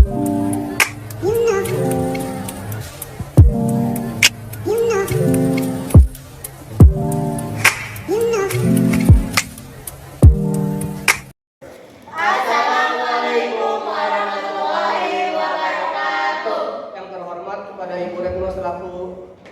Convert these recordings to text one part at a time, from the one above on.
Yang terhormat kepada Ibu Retno selaku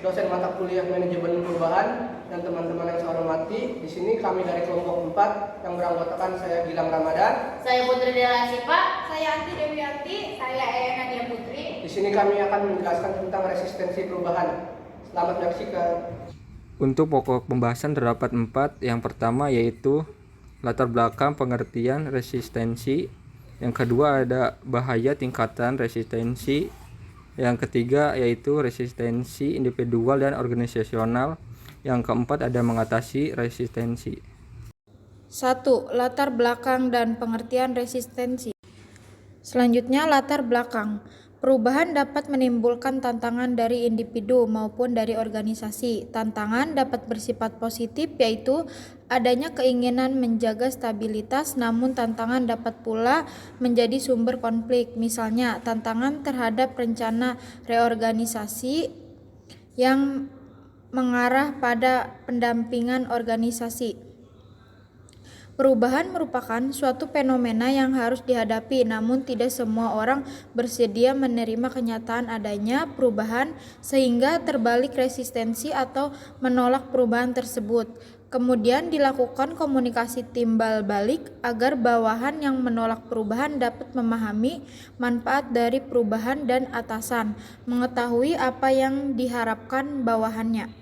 dosen mata kuliah manajemen perubahan dan teman-teman yang saya hormati. Di sini kami dari kelompok 4 yang beranggotakan saya Gilang Ramadan, saya Putri Dela Sipa, Saya Anti Dewiarti. Saya Ea Nadia Putri. Di sini kami akan menjelaskan tentang resistensi perubahan. Selamat menyaksikan. Untuk pokok pembahasan terdapat 4. Yang pertama yaitu latar belakang pengertian resistensi. Yang kedua ada bahaya tingkatan resistensi. Yang ketiga yaitu resistensi individual dan organisasional. Yang keempat ada mengatasi resistensi. 1. Latar belakang dan pengertian resistensi. Selanjutnya, latar belakang. Perubahan dapat menimbulkan tantangan dari individu maupun dari organisasi. Tantangan dapat bersifat positif, yaitu adanya keinginan menjaga stabilitas, namun tantangan dapat pula menjadi sumber konflik. Misalnya, tantangan terhadap rencana reorganisasi yang mengarah pada pendampingan organisasi. Perubahan merupakan suatu fenomena yang harus dihadapi, namun tidak semua orang bersedia menerima kenyataan adanya perubahan sehingga terbalik resistensi atau menolak perubahan tersebut. Kemudian dilakukan komunikasi timbal balik agar bawahan yang menolak perubahan dapat memahami manfaat dari perubahan dan atasan mengetahui apa yang diharapkan bawahannya.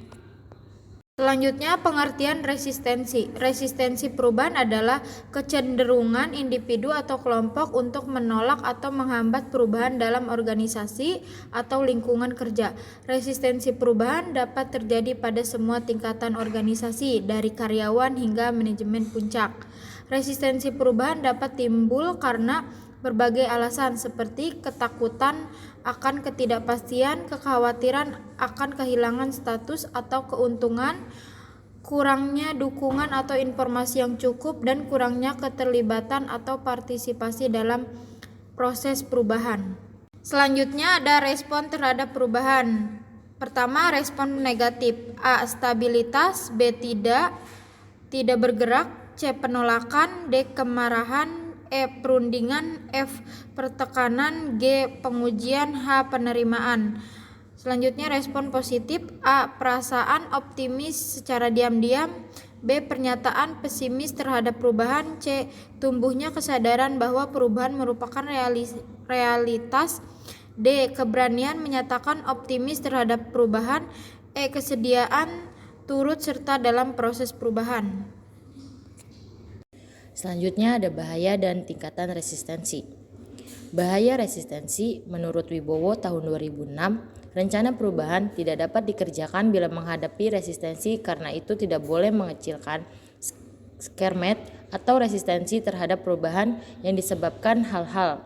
Selanjutnya, pengertian resistensi. Resistensi perubahan adalah kecenderungan individu atau kelompok untuk menolak atau menghambat perubahan dalam organisasi atau lingkungan kerja. Resistensi perubahan dapat terjadi pada semua tingkatan organisasi, dari karyawan hingga manajemen puncak. Resistensi perubahan dapat timbul karena berbagai alasan seperti ketakutan akan ketidakpastian, kekhawatiran akan kehilangan status atau keuntungan, kurangnya dukungan atau informasi yang cukup, dan kurangnya keterlibatan atau partisipasi dalam proses perubahan. Selanjutnya ada respon terhadap perubahan. Pertama, respon negatif. A. Stabilitas. B. Tidak bergerak. C. Penolakan. D. Kemarahan. E. Perundingan. F. Pertekanan. G. Pengujian. H. Penerimaan. Selanjutnya respon positif. A. Perasaan optimis secara diam-diam. B. Pernyataan pesimis terhadap perubahan. C. Tumbuhnya kesadaran bahwa perubahan merupakan realitas. D. Keberanian menyatakan optimis terhadap perubahan. E. Kesediaan turut serta dalam proses perubahan. Selanjutnya ada bahaya dan tingkatan resistensi. Bahaya resistensi menurut Wibowo tahun 2006, rencana perubahan tidak dapat dikerjakan bila menghadapi resistensi karena itu tidak boleh mengecilkan skermet atau resistensi terhadap perubahan yang disebabkan hal-hal,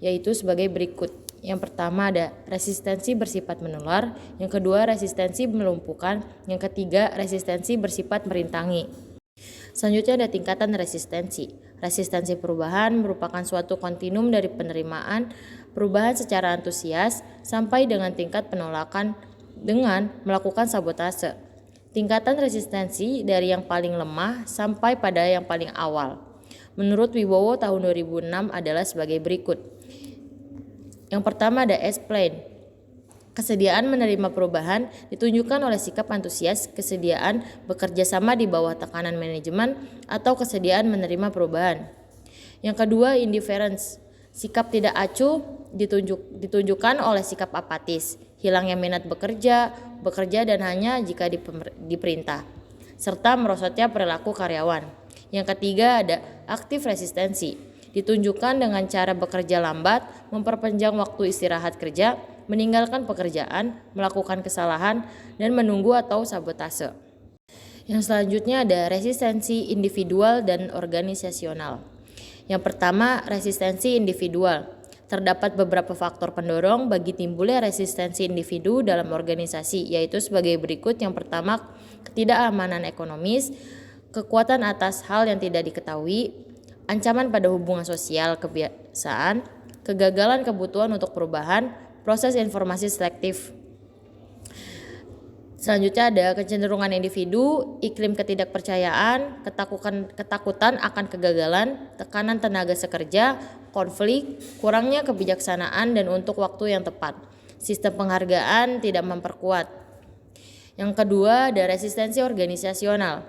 yaitu sebagai berikut. Yang pertama ada resistensi bersifat menular, yang kedua resistensi melumpuhkan, yang ketiga resistensi bersifat merintangi. Selanjutnya ada tingkatan resistensi. Resistensi perubahan merupakan suatu kontinum dari penerimaan perubahan secara antusias sampai dengan tingkat penolakan dengan melakukan sabotase. Tingkatan resistensi dari yang paling lemah sampai pada yang paling awal. Menurut Wibowo tahun 2006 adalah sebagai berikut. Yang pertama ada S-plane. Kesediaan menerima perubahan ditunjukkan oleh sikap antusias, kesediaan bekerja sama di bawah tekanan manajemen, atau kesediaan menerima perubahan. Yang kedua, indifference. Sikap tidak acuh ditunjukkan oleh sikap apatis, hilangnya minat bekerja dan hanya jika diperintah, serta merosotnya perilaku karyawan. Yang ketiga ada aktif resistensi. Ditunjukkan dengan cara bekerja lambat, memperpanjang waktu istirahat kerja, meninggalkan pekerjaan, melakukan kesalahan, dan menunggu atau sabotase. Yang selanjutnya ada resistensi individual dan organisasional. Yang pertama, resistensi individual. Terdapat beberapa faktor pendorong bagi timbulnya resistensi individu dalam organisasi, yaitu sebagai berikut. Yang pertama, ketidakamanan ekonomis, kekuatan atas hal yang tidak diketahui, ancaman pada hubungan sosial kebiasaan, kegagalan kebutuhan untuk perubahan, proses informasi selektif. Selanjutnya ada kecenderungan individu, iklim ketidakpercayaan, ketakutan akan kegagalan, tekanan tenaga sekerja, konflik, kurangnya kebijaksanaan dan untuk waktu yang tepat. Sistem penghargaan tidak memperkuat. Yang kedua ada resistensi organisasional.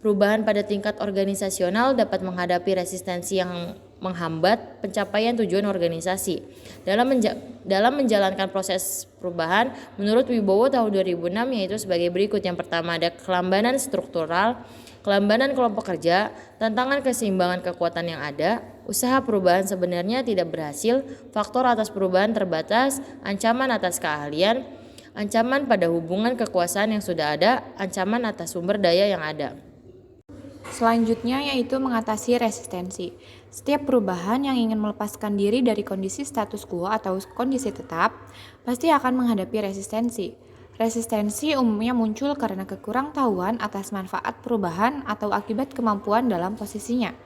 Perubahan pada tingkat organisasional dapat menghadapi resistensi yang menghambat pencapaian tujuan organisasi. Dalam menjalankan proses perubahan, menurut Wibowo tahun 2006 yaitu sebagai berikut. Yang pertama ada kelambanan struktural, kelambanan kelompok kerja, tantangan keseimbangan kekuatan yang ada, usaha perubahan sebenarnya tidak berhasil, faktor atas perubahan terbatas, ancaman atas keahlian, ancaman pada hubungan kekuasaan yang sudah ada, ancaman atas sumber daya yang ada. Selanjutnya yaitu mengatasi resistensi. Setiap perubahan yang ingin melepaskan diri dari kondisi status quo atau kondisi tetap pasti akan menghadapi resistensi. Resistensi umumnya muncul karena kekurangtahuan atas manfaat perubahan atau akibat kemampuan dalam posisinya.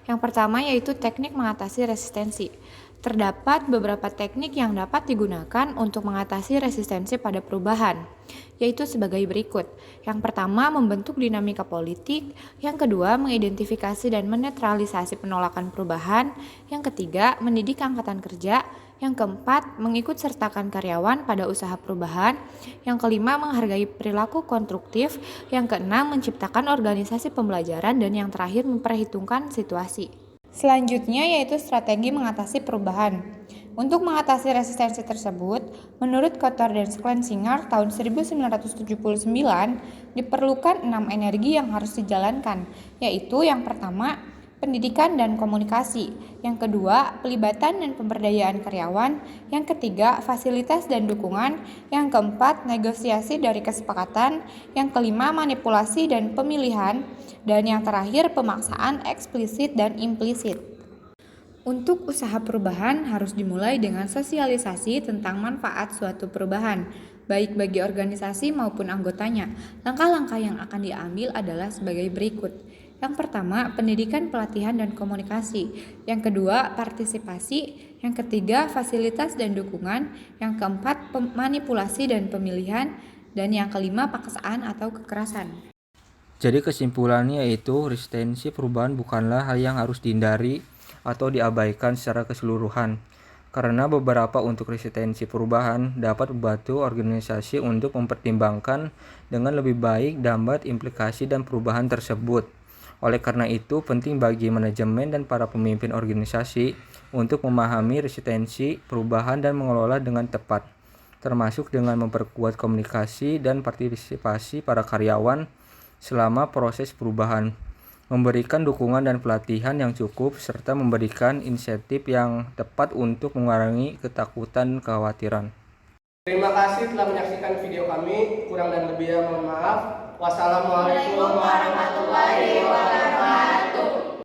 Yang pertama yaitu teknik mengatasi resistensi. Terdapat beberapa teknik yang dapat digunakan untuk mengatasi resistensi pada perubahan, yaitu sebagai berikut. Yang pertama, membentuk dinamika politik. Yang kedua, mengidentifikasi dan menetralisasi penolakan perubahan. Yang ketiga, mendidik angkatan kerja. Yang keempat, mengikut sertakan karyawan pada usaha perubahan. Yang kelima, menghargai perilaku konstruktif. Yang keenam, menciptakan organisasi pembelajaran. Dan yang terakhir, memperhitungkan situasi. Selanjutnya yaitu strategi mengatasi perubahan. Untuk mengatasi resistensi tersebut, menurut Kotter dan Sklensinger tahun 1979, diperlukan 6 energi yang harus dijalankan, yaitu yang pertama, pendidikan dan komunikasi, yang kedua, pelibatan dan pemberdayaan karyawan, yang ketiga, fasilitas dan dukungan, yang keempat, negosiasi dari kesepakatan, yang kelima, manipulasi dan pemilihan, dan yang terakhir, pemaksaan eksplisit dan implisit. Untuk usaha perubahan harus dimulai dengan sosialisasi tentang manfaat suatu perubahan, baik bagi organisasi maupun anggotanya. Langkah-langkah yang akan diambil adalah sebagai berikut. Yang pertama, pendidikan, pelatihan, dan komunikasi. Yang kedua, partisipasi. Yang ketiga, fasilitas dan dukungan. Yang keempat, manipulasi dan pemilihan. Dan yang kelima, paksaan atau kekerasan. Jadi kesimpulannya yaitu resistensi perubahan bukanlah hal yang harus dihindari atau diabaikan secara keseluruhan, karena beberapa untuk resistensi perubahan dapat membantu organisasi untuk mempertimbangkan dengan lebih baik dampak implikasi dan perubahan tersebut. Oleh karena itu, penting bagi manajemen dan para pemimpin organisasi untuk memahami resistensi perubahan dan mengelola dengan tepat, termasuk dengan memperkuat komunikasi dan partisipasi para karyawan selama proses perubahan, memberikan dukungan dan pelatihan yang cukup, serta memberikan insentif yang tepat untuk mengurangi ketakutan dan kekhawatiran. Terima kasih telah menyaksikan video kami. Kurang dan lebihnya mohon maaf. Wassalamualaikum warahmatullahi wabarakatuh.